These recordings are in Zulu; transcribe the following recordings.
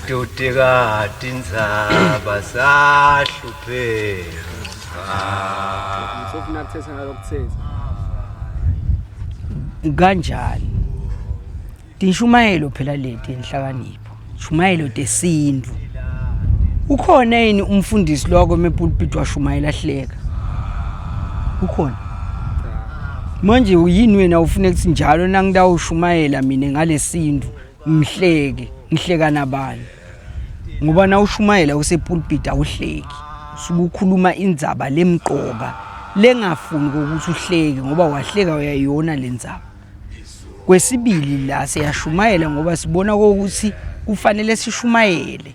idodeka indzaba sahlupheka Sofuna kuthetha ngalokuthetha kanjani tishumayelo phela leti enhlakanipho shumayelo tesintu ukhona yini umfundisi lokho emepulpit washumayela hleka ukhona manje uyini wena ufuna ukuthi njalo nangidawushumayela mina ngalesintu ngihleka nabani ngoba na ushumayela usepulpit awuhleki sukukhuluma indzaba lemqoka lengafuni ukuthi uhleke ngoba wahleka uyayona lendzaba kwesibili la siyashumayela ngoba sibona ukuthi kufanele sishumayele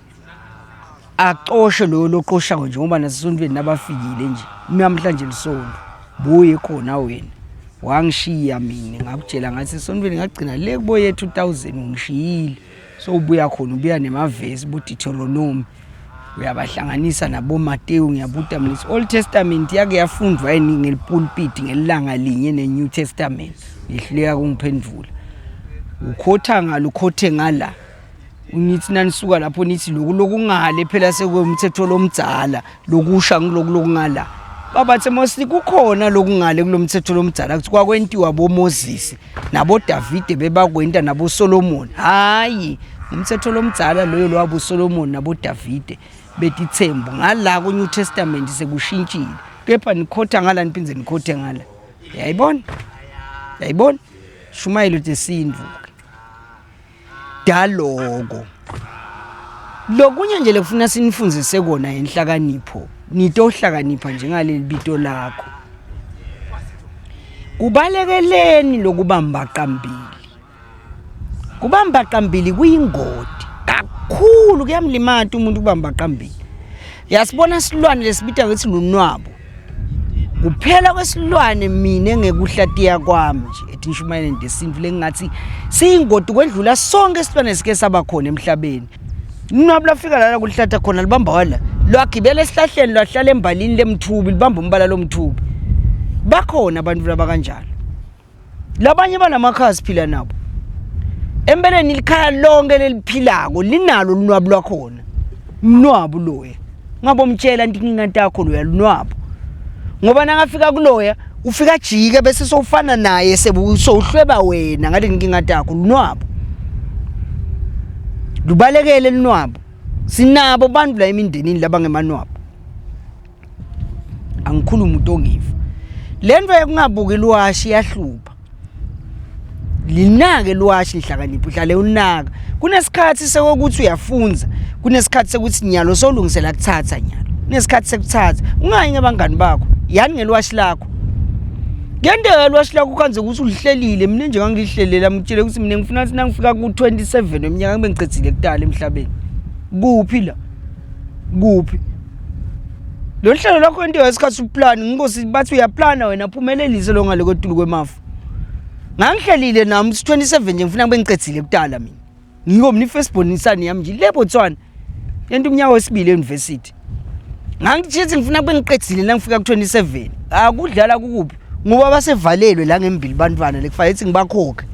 aqoshe lo loqosha nje ngoba nasesontweni nabafikile nje namhlanje lisonto buye khona wena wangishiya mina ngakutshela ngathi esontweni ngagcina le kuboye 2000 ngishiyile so ubuya khona ubuya nemavesi boDeuteronomy uyabahlanganisa nabo Matthew ngiyabuta mlisi Old Testament yake yafundwa yini ngelipulpit ngelanga linye neNew Testament ihleka kungiphendvula ukhotha ngalo ukhothe ngala unithi nanisuka lapho nithi lokungale phela sekwemthetho lomdzala lokusha ngilokungala babathe mostly kukhona lokungale kulomthetho lomdzala kuthi kwakwentiwa boMoses nabo David bebakwenta nabo Solomon hayi umthetho lomdzala loyo lwabo Solomon nabo David betithembu ngala ku New Testament sekushintshile kepha nikhotha ngala niphinze nikhothe ngala yayibona shumayelo tesintu daloko lokunye nje lekufuna sinifunzise kona enhlakanipho nitohlakanipha njengaleli bito lakho kubalekeleni lokubamba qambili kuyingodi kakhulu kuyamlimata umuntu kubamba qambili yasibona silwane lesibita ukuthi lunwabo kuphela kwesilwane mina engekuhlatiya kwami nje ethi ishumayela ndesintu lengathi singodi kwedlula sonke isilwane sike saba khona emhlabeni unwabo lafika la kuhlata khona libamba wala lwagibela esihlahleni lwahlala embalini lemthubi libamba umbala lomthubi bakhona abantu abakanjalo labanye banamakhasi phila nabo empeleni likhaya lonke leliphilako linalo lunwabo lwakhona unwabo loya ngabo mtshela inkinga yakho loya lunwabo ngoba nangafika kuloya ufika jike bese sowufana naye uhlweba wena ngale inkinga yakho lunwabo lubalekele lunwabo sinabo abantu la emindenini labangemanwabo angikhuluma umuntu ongifa lento yekungabuki lwashi yahlupha linake lwashi lihlakaniphi uhlale unaka kunesikhathi sokuthi uyafunza kunesikhathi sokuthi nyalo solungisela kuthatha nyalo kunesikhathi sekuthatha ungayi ngebangani bakho yani ngelwashi lakho ngende lwashi lakho kanze ukuthi ulihlelile mina nje ngangilihlelela mtshele ukuthi mina ngifuna ukuthi nangifika ku 27 eminyaka ngibe ngicedzile kudala emhlabeni kuphi la kuphi lo hlelo lakho into yesikhathi uplan ngikosi bathi uyaplana wena phumelelise lo ngale kwetulu kwemafu ngangihlelile nami 27 nje ngifuna ngibe ngicedzile kudala mina ngiko mni firstborn insani yami nje le Botswana yento umnyaka wesibili euniversity ngangithi ngifuna kube ngiqedzile la ngifika ku 27 akudlala kukuphi ngoba basevalelwe la ngembili bantwana lekufanele ukuthi ngibakhokhe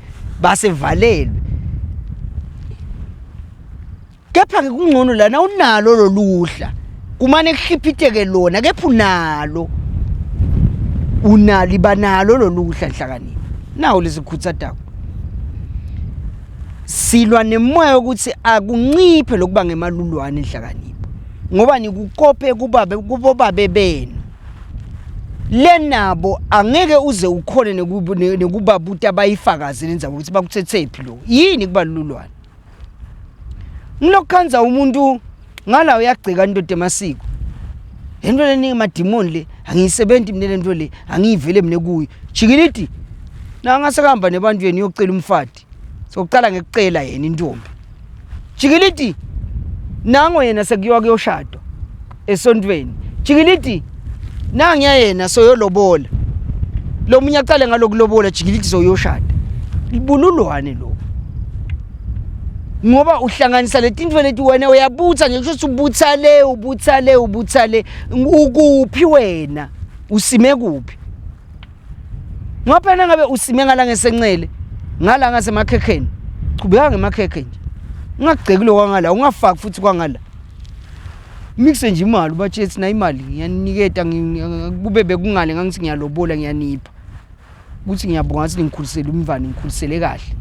basevalelwe kepha ke kungcono lana unalo loluhla kumane kuhliphitheke lona kepha unalo ibanalo loluhla enhlakanini nawo lesikhutsa takho silwa nemoya ukuthi akunciphe lokuba ngemalulwane enhlakanini ngoba nikukope kubobabe benu lenabo angeke uze ukhole nekubabuta abayifakazi lenzayo ukuthi bakuthethephi lo yini kubalulwane ngilokhanza umuntu ngala uyagcika into emasiko into leningi madimoni le angiyisebenzi mina lento le angiyivele mina kuyo jikiliti nangasekahamba nebantwini yocela umfati sokuqala ngekucela yena intombi jikiliti nango yena sekuyiwa kuyoshado esontweni jikiliti nangiya yena soyolobola lo munye aqale ngalokulobola jikiliti soyoshada libululwane lo ngoba uhlanganisa letinto leti wena uyabutha nje kusho ubuthale ukuphi wena usime kuphi ngoba ngabe usime ngala ngesencele ngala ngasemakhekheni chubeka ngemakhekhe nje ungagceki lo kwangala ungafaki futhi kwangala mixe nje imali ubatshethi na imali ngiyaniketa kube bekungale ngangithi ngiyalobola ngiyanipha ukuthi ngiyabonga ngathi ngikhulisele umvana ngikhulisele kahle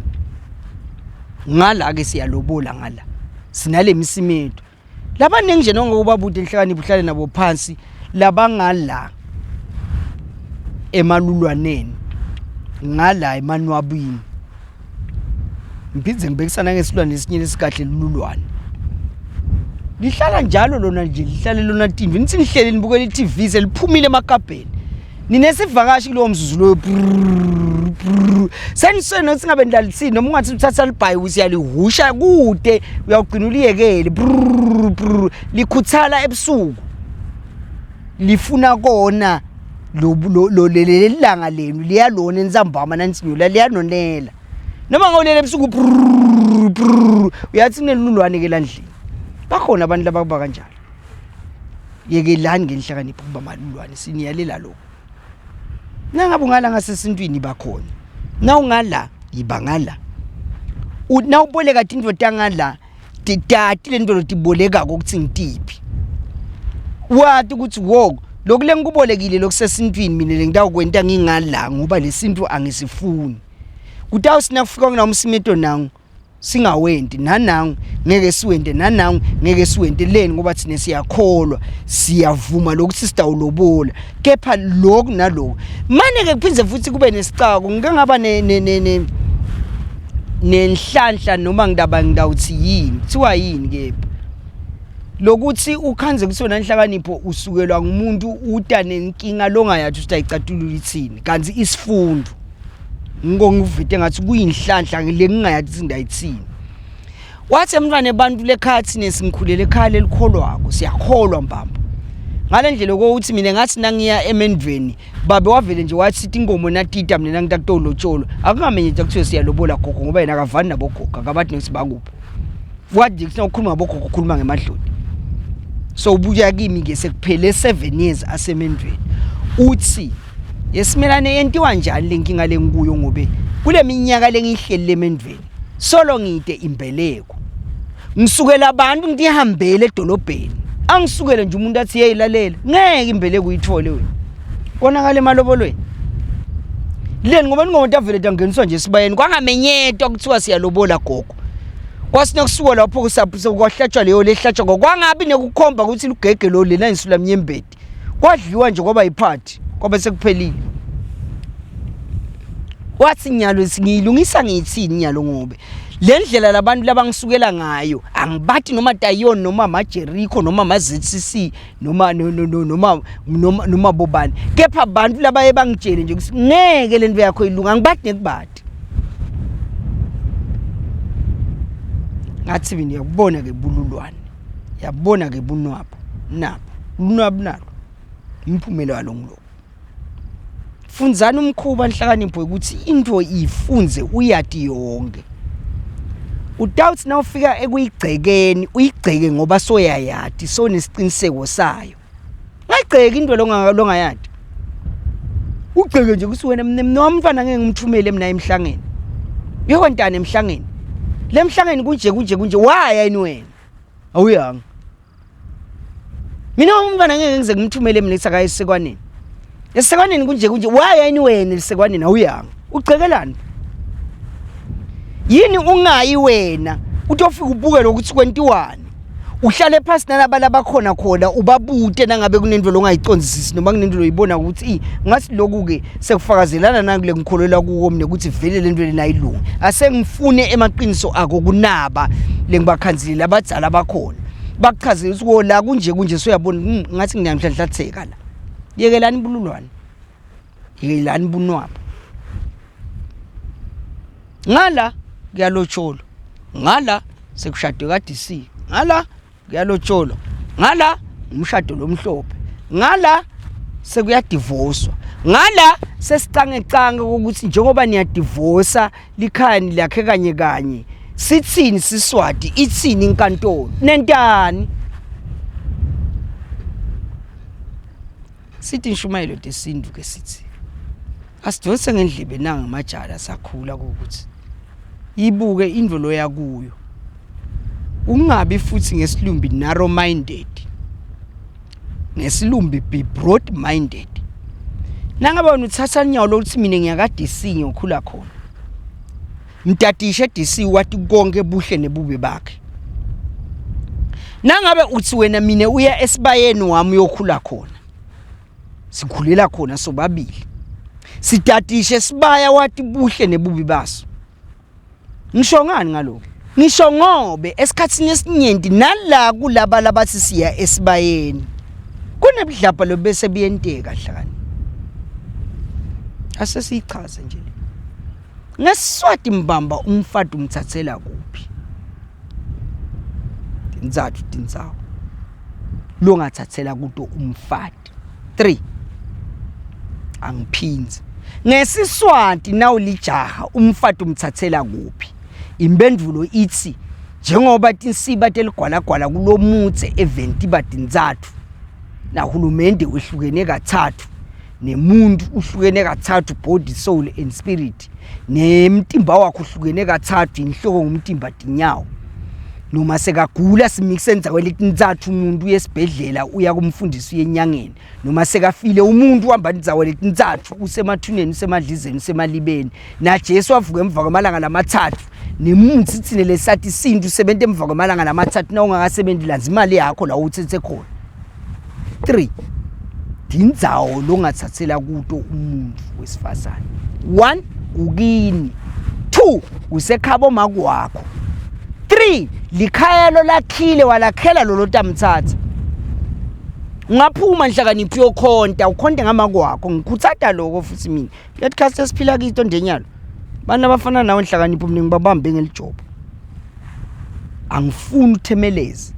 ngala ke siyalobola ngala sinale misimethu labaningi nje nongokuba bude enhlakanipho uhlale nabo phansi labangala emalulwaneni ngala emanwabini ngiphinze ngibekisana ngesilwane esinye lesikahle lululwane lihlala njalo lona nje lihlale lona TV nithi nihlele nibukela iTV seliphumile emakabheni ninesivakashi kulowo mzuzu lo senisena ukuthi ngabe ndlalithini noma ungathi uthatha libhayi usiyalihusha kude uyawugcina uliyekele likhuthala ebusuku lifuna kona lo lelanga lenu liyalona ensambama nansinyula liyanonela noma ngolele ebusuku uyathi kunelulwane ke landlini bakhona abantu lababa kanjalo yekelani ngenhlakanipho kuba malulwane siniyalela lokho nangabe ungala ngasesintwini bakhona na ungala ibangala na uboleka indvoda ngala titati lento lotiboleka ukuthi ngitiphi wathi ukuthi wo lokule ngikubolekile lokusesintwini mina lengidawukwenta ngingala ngoba lesintu angisifuni kutawusina kufika kuna umsimeto nangu singawendi nanangu ngeke siwende nanangu ngeke siwende leni ngoba thina siyakholwa siyavuma lokuthi sitawulobola kepha lokho nalokho manje ke kuphindze futhi kube nesicako ngeke ngaba nenhlanhla noma ngidawuthi yini kuthiwa yini kepha lokuthi ukhanze kusona inhlakanipho usukelwa ngumuntu uta nenkinga longayathi usitayicatulula ithini kanti isifundo ngongivite ngathi kuyinhlanhla le ngingayathi ndayithini wathi emntwana ebantu lekhathi nesingikhulele ekhaya elikholwako siyakholwa mbamba ngale ndlela ukuthi mina ngathi nangiya emendweni babe wavele nje wathi sithi ingomo natita mina nangitaktolotsholo akungamenyetha kuthiwe siyalobola gogo ngoba yena akavani nabogogo akabathi ngithi bakuphi wathi kuthi ukukhuluma ngabogogo ukukhuluma ngemadlodi so ubuya kimi ke sekuphele 7 years asemendweni uthi yesimelane yentiwa njani lenkinga lengikuyo ngobe kule minyaka lengihlelele emendweni solo ngide imbeleko ngisukela abantu ngihambele edolobheni angisukele nje umuntu athi yeyilalela ngeke imbeleko uyithole wena konakala emalobolweni leni ngoba ningomuntu avele dangeniswa nje sibayeni kwangamenyetwa kuthiwa siyalobola gogo kwasina kusuka lapho kusapho leyo lehlatshwa ngokwangabi nekukhomba ukuthi lugege lo lena insula mnyembedi kwadliwa nje ngoba iphathi ngoba sekuphelile wathi nyalo singilungisa ngithini nyalo ngobe le ndlela labantu labangisukela ngayo angibathi noma Tayon noma maJericho noma maZCC noma bobani kepha abantu labaye bangitshele nje ukuthi ngeke lento yakho ilunga ngibathi nekubathi ngathi mina yakubona ke bululwane yabona ke bunwabo nalo imphumela walo ngilo funzana umkhuba enhlakanipho ukuthi into ifunze uyati yonke udoubt na ufika ekuyigcekeni uyigceke ngoba soyayati so nesiciniseko sayo ngagceke into longayati ugceke nje kuthi wena nomfana ngeke ngimthumele mina emhlangeni yokontana emhlangeni lemhlangeni kunje waya yini wena awuyanga mina umfana ngeke ngize ngimthumele mina ekusakaye esekwaneni esekwaneni kunje waya yini wena esekwaneni awuyanga ugcekelani yini ungayi wena utofika ubuke lokuthi kwentiwani uhlale phansi nalaba khona ubabute nangabe kunento longayicondzisisi noma kunento loyibona ukuthi ngathi lokhu ke sekufakazelana nakule ngikholela kuwo mina ukuthi vele lento lena ayilungi asengifune emaqiniso akho kunaba lengibakhanzile abadzala bakhona bakuchazela ukuthi la kunje soyabona ngathi ngiyamhlanhlatheka la yekelani bululwane yekelani bunwabo ngala kuyalotsholo ngala sekushade kaDC ngala kuyalotsholo ngala umshado lomhlophe ngala sekuyadivorcewa ngala sesicange ukuthi njengoba niyadivorce likhaya lakhe kanye sithini siswati ithini inkantolo nentani sithi inshumayelo desindu ke sithi asidonse ngendlebe nanga majala sakhula ukuthi ibuke indvolo yakuyo ungabi futhi ngesilumbi narrow minded, ngesilumbi be broad minded. Nangaba uthatha inyawo lokuthi mina ngiyakade sinye ukhula khona, mtatishe DC wathi konke buhle nebubi bakhe. Nangabe uthi wena mina uya esibayeni wami yokhula khona, sikhulela khona sobabili, sitatishe sibaya wathi buhle nebubi baso. Ngisho ngani ngalokho? Ngisho ngobe esikhatsini esinyenti nala kulaba labathi siya esibayeni kunebudlapha lobese biyenteka hlakani. Ase sichaze nje ngesiswati mbamba umfati umthathela kuphi inzathu tinzawo lo ngathathela kuto umfati. 3 angiphinzi ngesiswati nawulijaha umfati umthathela kuphi. Impendulo ithi njengoba tinsiba teligwalagwala kulomutse eventi badinzathu na hulumende wehlukene kathathu nemuntu uhlukene kathathu body soul and spirit nemtimba wakho uhlukene kathathu inhloko ngumtimba dinyawo. Noma sekagula simixenza weletinzathu umuntu uyesibhedlela uya kumfundisi yenyangeni, noma sekafile umuntu uhamba indzawo letinzathu usemathuneni usemadlizeni usemalibeni na Jesu wavuka emva kwamalanga lamathathu nemuntu sithine lesathi isintu usebenza emva kwamalanga lamathathu na ungakasebenzi lanza imali yakho la uthethe khona. 3 indzawo longathathela kuto umuntu wesifazane. 1 ukini, 2 usekhabo makwakho, 3 likhaya lo lakhile walakhela lo lotamthatha. Ungaphuma nhlakaniphi yokhonta ukhonte ngamakwakho ngikhuthata lokho futhi mina podcast esiphila kito ndenyalo bana bafana nawe nhlakaniphi mningi babambe ngelijobo. Angifuni uthemelezi,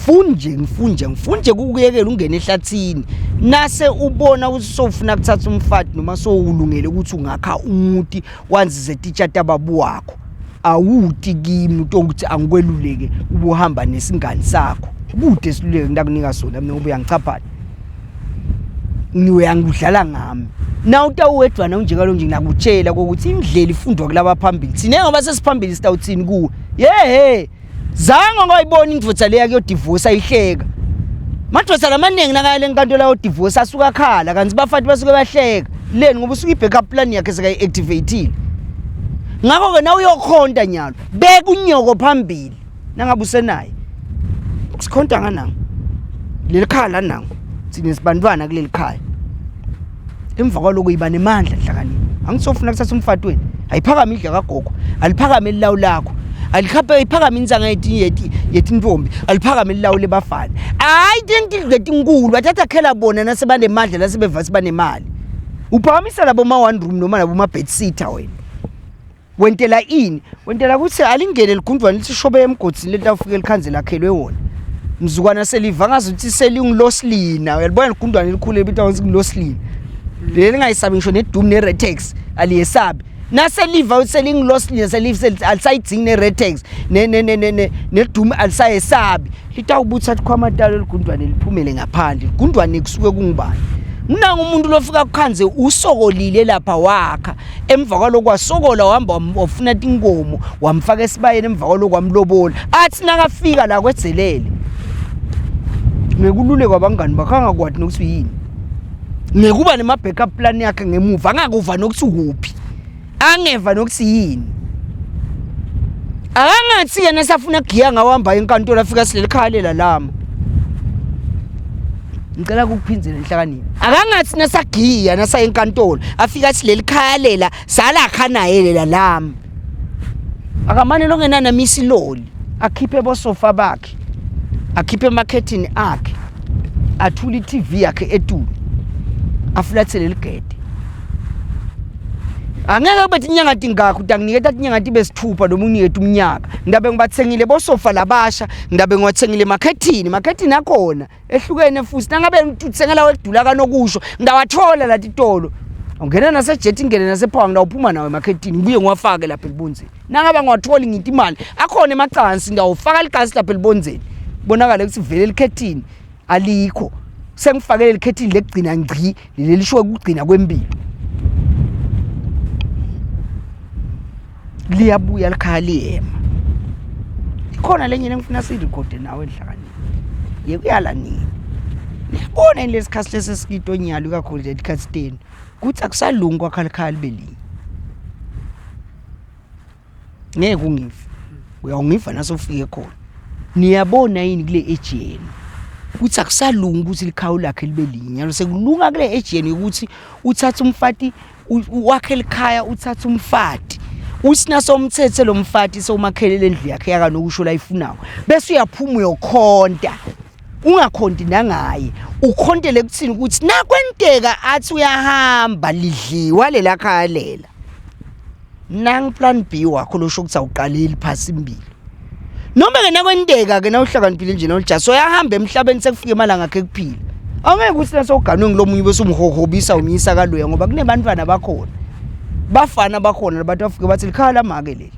ngifunje kukuyekela ungene ehlathini nase ubona ukuthi sofuna ukuthatha umfati noma sowulungele ukuthi ungakha umuti wanzize titshata babu wakho. Awuthi kimi ukuthi angikweluleke ubuhamba nesingani sakho kude siluleke ndakunika sona mina ubuya ngichaphana niwe angudlala ngami na utawedwana unjekalo nje ngakutshela ukuthi indlela ifundwa kulaba phambili thina ngoba sesiphambili sitawuthini ku zange ngoyibona indvodza leya kuyo divorce ayihleka madvodza lamaningi nakale enkantolo yo divorce asuka khala kanti bafati basuke bahleka leni ngoba usuka i-backup plan yakhe sekayi-activateile. Ngakho ke na uyokhonta nyalo beka unyoko phambili nangabe usenaye sikhonta ngananga leli khala nangu sine sibantwana kuleli khaya emva kwaloko iba nemandla hlakanini. Angisofuna ukuthatha umfati wena ayiphakama idla kagogo aliphakame lilawu lakho alikhaphe iphakama inzanga yetintombi aliphakame lilawu lebafana. Hayi tintinkulu bathatha khela bona nasebanemandla nasebevasi banemali uphakamisa labo ma one room noma labo ma bed sitter wena. Wentela ini? Wentela ukuthi alingene ligundwane lithi shobe emgodini lenta ufike likhanze lakhelwe wona. Mzukwana seliva ngazi ukuthi selingloslina. Uyalibona ligundwane likhulu ebitwa ukuthi ngloslina. Leli ngayisabi ngisho nedum neretex aliyesabi. Naseliva ukuthi selingloslina seliva alisayidzingi neretex nedum alisayesabi. Litawubutha ukuthi kwamatalo ligundwane liphumele ngaphandle. Ligundwane kusuke kungubani. Mnanga umuntu lofika kukhanze usokolile lapha wakha emva kwaloko wasokola wahamba wafuna inkomo wamfaka esibayeni emva kwaloko wamlobola athi nakafika la kwedzelele ngekulule kwabangani bakhanga kwathi nokuthi yini ngekuba nema backup plan yakhe ngemuva angakuva nokuthi ukuphi angeva nokuthi yini akangathi yena safuna giya ngawamba enkantolo afika sileli khalela lama. Ngicela ukuphinzela enhlakanini akangathi nasagiya nasa enkantolo afika sileli khalela salakha naye lami akamane longenana misiloli akhiphe bosofa bakhe akhiphe emakhetini akhe athula iTV yakhe etulu afulathele ligede. Angeke bethi inyanga tingakho utanginiketa inyanga tibe sithupha noma uniketa umnyaka ndabe ngibathengile bosofa labasha ndabe ngiwathengile marketing akhona ehlukene futhi nangabe ngithengela wedula kanokusho ndawathola la titolo ungena nasejet ingene nasePower ndawuphuma nawe marketing ngibuye ngiwafake lapha elibonzeni nangabe ngiwatholi ngithi imali akhona emacansi ndawufaka ligasi lapha elibonzeni bonakala ukuthi vele elikhetini alikho sengifakele elikhetini lekugcina ngci lelisho ukugcina kwempilo liyabuya likhaya liyema khona lenye engifuna sirecord nawe enhlakanini yekuyala nini niyabona in lesikhathi lesesikito nyalo kakhulu dedicatsteni kuthi akusalungu kwakhalikhala belinye ngeke ungive uyawungiva nasofike khona niyabona yini kule ejeni kuthi akusalungu ukuthi likhawu lakhe libe linye nyalo sekulunga kule ejeni ukuthi uthatha umfati wakhe likhaya uthatha umfati usina somthethe lo mfati somakhelele endlu yakhe yakanokusho la ifunayo bese uyaphuma uyokhonta ungakhonti nangaye ukhontele kuthini ukuthi nakwenteka athi uyahamba lidliwa lela khaya lela nang plan B wakho losho ukuthi awuqaleli phasi imbili noma ke nakwenteka ke nawuhlakaniphile nje noljaso uyahamba emhlabeni sekufika imalanga akhe kuphila angeke ukuthi nasoganwe ngilomunye bese umhohobisa umisa kaloya ngoba kunebantwana bakhona bafana bakhona labantu bafike bathi likhala make leli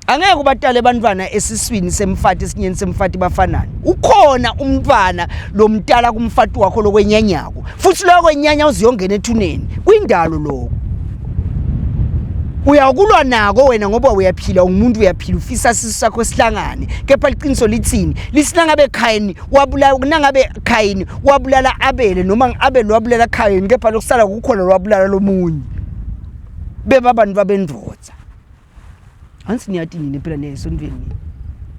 angeke ubatale abantwana esiswini semfati esinyeni semfati bafanana ukhona umntwana lo mtala kumfati wakho lokwenyanyako futhi lokwenyanya uziyongena ethuneni kwindalo lokho uyakulwa nako wena ngoba uyaphila umuntu uyaphila ufisa sisu sakho sihlangane kepha liqiniso lithini lisinangabe Kayini wabulala kunangabe Kayini wabulala Abele noma Abele wabulala Kayini kepha lokusala kukhona wabulala lomunye bebabantu babendvodza ansi niyathi nini phela nesontweni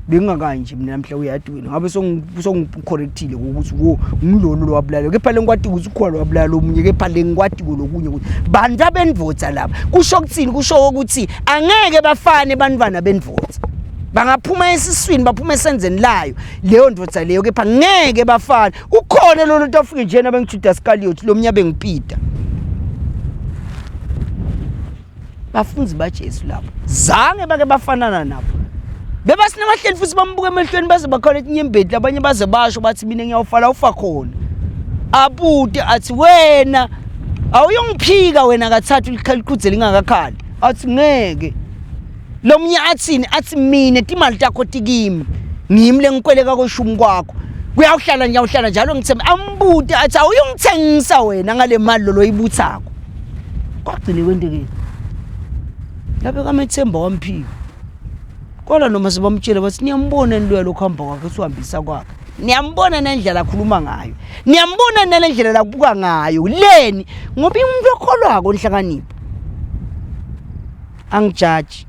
bengakanje mina namhla uyathi wena ngabe songicorrectile ukuthi wo ngilolo lo wabulala kepha lengikwati ukuthi ukhona wabulala omunye kepha lengikwati lokunye ukuthi bantu abendvodza lapha kusho ukuthini kusho ukuthi angeke bafane bantwana bendvodza bangaphuma esiswini baphuma esenzeni layo leyo ndvodza leyo kepha ngeke bafane ukhona lo nto afike njena bengiJudas Iscariot lo mnyabe ngipita bafunzi baJesu lapho zange bake bafanana nabo bebasinamahleli futhi bambuka emehlweni baze bakhona etinyembeti abanye baze basho bathi mina ngiyawufala ufa khona abude athi wena awuyongiphika wena kathathu likhaliqudze lingakakhali athi ngeke lo mnye athini athi mina imali takho tikimi ngimi lengikweleka koshumi kwakho kuyawuhlala njalo ngithemba ambude athi awuyongithengisa wena ngale mali lo yibuthako kwagcine kwendekeni lapho kamethemba wamphika kola noma sibamtshela bathi niyambona lo lokhamba kwakhe usuhambisa kwakhe niyambona nendlela akhuluma ngayo niyambona nendlela lakubuka ngayo leni ngoba umuntu okholwako enhlakanipho angijudge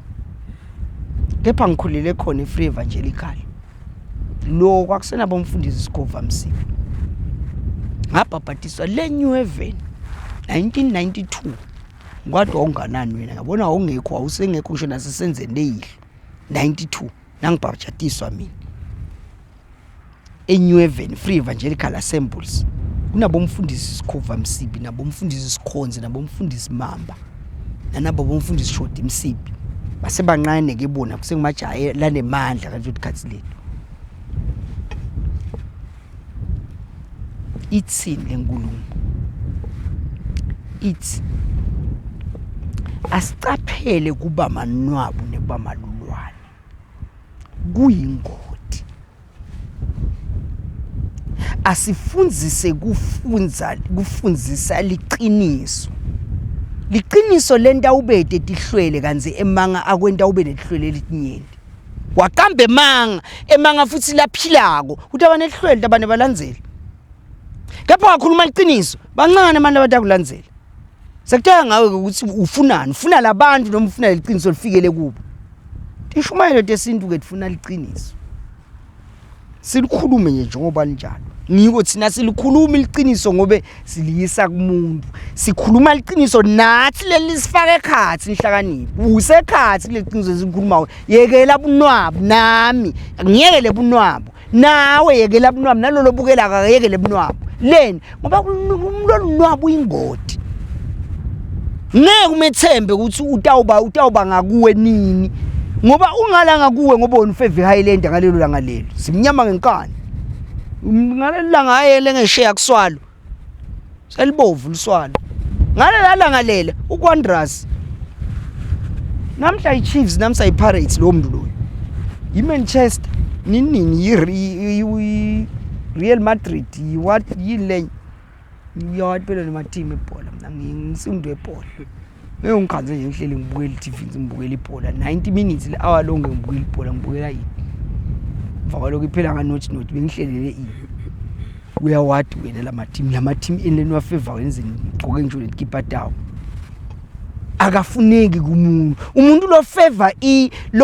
kepha ngikhulile khona eFree Evangelical lo kwakusena bomfundisi isikova Msibi ngabhabhatiswa le New Heaven 1992 ngwadwa unganani wena ngabona ungekho awusengekho ngisho nasesenzeni leyihlo 92 nangibhabhatiswa mina eNew Heaven Free Evangelical Assemblies kunabomfundisi isikova Msibi nabomfundisi isikhonze nabomfundisi Mamba nanabo bomfundisi Shodi Msibi basebancane ke bona kusengimajaye la nemandla kanti ukhathi lethu itsini lenkulumo ithi asicaphele kuba manwabu nekuba malulwane kuyingoti asifundzise kufundzisa liqiniso lenta ubete tihlwele kanze emanga akwenta ube netihlwele letinyenti waqambe emanga futhi laphilako ukuthi abane lihlwele abane balandzele kepha wakhuluma liqiniso bancane abantu abatakulandzela sekutaya ngawe ukuthi ufunani ufuna labantu noma ufuna liqiniso lifikele kubo tishumayelo tesintu ke tifuna liqiniso silikhulume nje njengoba linjalo ngiko thina silikhuluma liqiniso ngobe siliyisa kumuntu sikhuluma liqiniso nathi lelisifaka ekhathi inhlakanipho usekhathi leqiniso silikhuluma yekela bunwabu nami ngiyekele bunwabu nawe yekela bunwabu nalolo bukela akayekele bunwabu leni ngoba umlolunwabu ingoti ngeke umethembe ukuthi utawuba ngakuwe nini ngoba ungalanga kuwe ngoba unfave Highland ngalelo langa lelo simnyama ngenkani ngalela ngayele ngeshare kuswalo selibovu liswalo ngalela langa lele uKwandras namhla iChiefs namsa iPirates lo muntu lo iManchester nini Real Madrid what yile yathi phela nema team ebhola mina ngisimntu ebhola ngiyongikhanze nje ngihleli ngibukela iTV ngibukela ibhola 90 minutes le hour lonke ngibukela ibhola ngibukela yini emva kwalokho iphela nganothi bengihlelele uyawadi wena lama team eneni wa favor wenzeni ugqoke nje keeper tawo akafuneki umuntu lo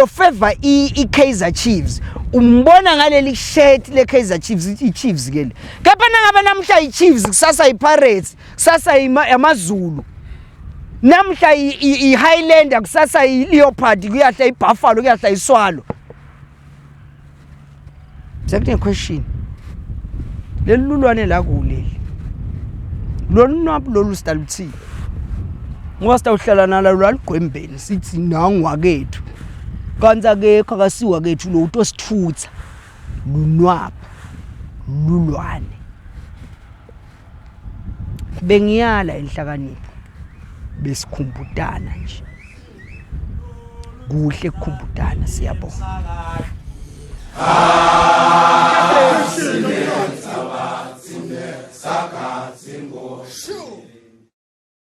favor i Kaizer Chiefs umbona ngaleli shirt le Kaizer Chiefs i-Chiefs ke le kepha nangabe namhla i-Chiefs kusasa i-Pirates kusasa yamaZulu namhla i-Highlander kusasa i-Leopard kuyahla i-Buffalo kuyahla iswalo sekune question lelulwane la kuleli lonwabu lolu staluthi ngoba sitawuhlala nalo lwaligwembeni sithi nangwa kethu kanza ke khakasiwa kethu lo uto sithutha lunwabu lulwane bengiyala enhlakanipho besikhumbutana nje kuhle ukukhumbutana siyabonga Sakazingo